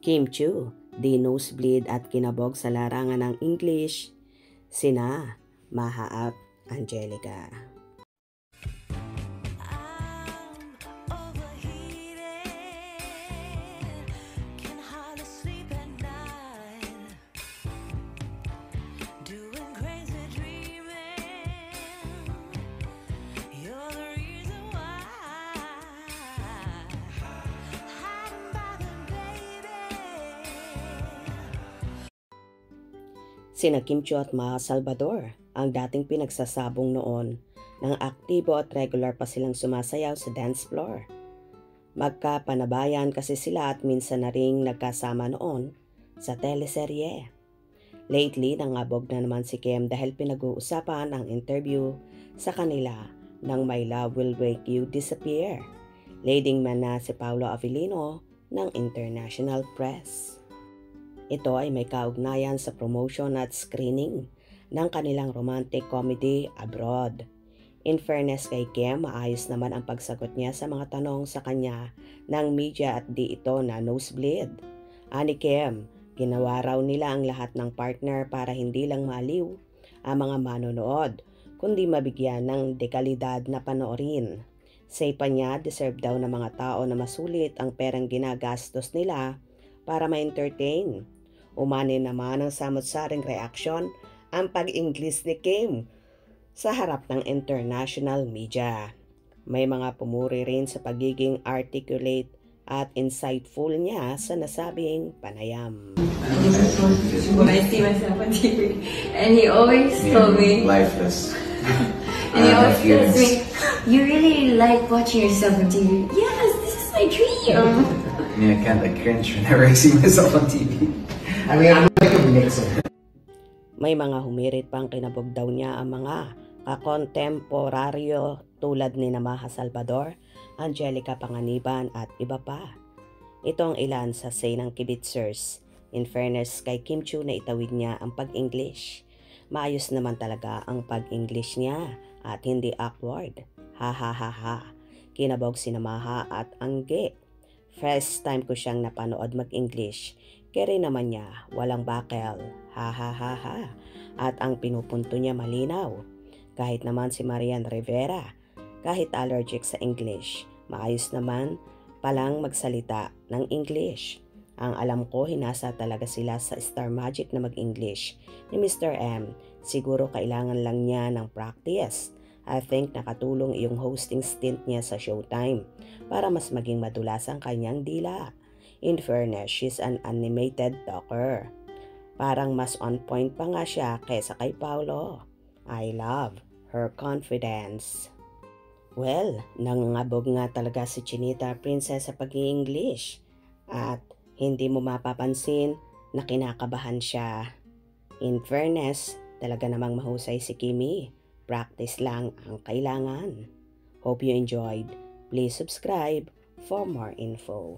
Kim Chiu, di nosebleed at kinabog sa larangan ng English, sina Maha at Angelica. Sina Kim Chiu at Maha Salvador ang dating pinagsasabong noon nang aktibo at regular pa silang sumasayaw sa dance floor. Magkapanabayan kasi sila at minsan na ring nagkasama noon sa teleserye. Lately, nangabog na naman si Kim dahil pinag-uusapan ang interview sa kanila ng My Love Will Make You Disappear. Leading man na si Paolo Avellino ng international press. Ito ay may kaugnayan sa promotion at screening ng kanilang romantic comedy abroad. In fairness kay Kim, maayos naman ang pagsagot niya sa mga tanong sa kanya ng media at di ito na nosebleed. Ani Kim, ginawa raw nila ang lahat ng partner para hindi lang maaliw ang mga manonood, kundi mabigyan ng dekalidad na panoorin. Say pa niya, deserve daw ng mga tao na masulit ang perang ginagastos nila para ma-entertain. Umani naman ang samot-saring reaksyon ang pag-Ingles ni Kim sa harap ng international media. May mga pumuri rin sa pagiging articulate at insightful niya sa nasabing panayam. When I see myself on TV, and he always told me, lifeless. And he always tells me, you really like watching yourself on TV. Yes, this is my dream. I can't cringe whenever I see myself on TV. I mean, I'm like a mixer. May mga humirit pang kinabog daw niya ang mga kakontemporaryo tulad ni Maha Salvador, Angelica Panganiban at iba pa. Ito ang ilan sa say ng kibitzers. In fairness kay Kim Chiu na itawid niya ang pag-English. Maayos naman talaga ang pag-English niya at hindi awkward. Ha ha ha ha. Kinabog si Maha at Angge. First time ko siyang napanood mag-English. Kaya naman niya, walang bakel, ha ha ha ha, at ang pinupunto niya malinaw. Kahit naman si Marian Rivera, kahit allergic sa English, maayos naman palang magsalita ng English. Ang alam ko, hinasa talaga sila sa Star Magic na mag-English ni Mr. M. Siguro kailangan lang niya ng practice. I think nakatulong yung hosting stint niya sa Showtime para mas maging madulas ang kanyang dila. In fairness, she's an animated talker. Parang mas on point pa nga siya kaysa kay Paolo. I love her confidence. Well, nangangabog nga talaga si Chinita Princess sa pag-i-English. At hindi mo mapapansin na kinakabahan siya. In fairness, talaga namang mahusay si Kimi. Practice lang ang kailangan. Hope you enjoyed. Please subscribe for more info.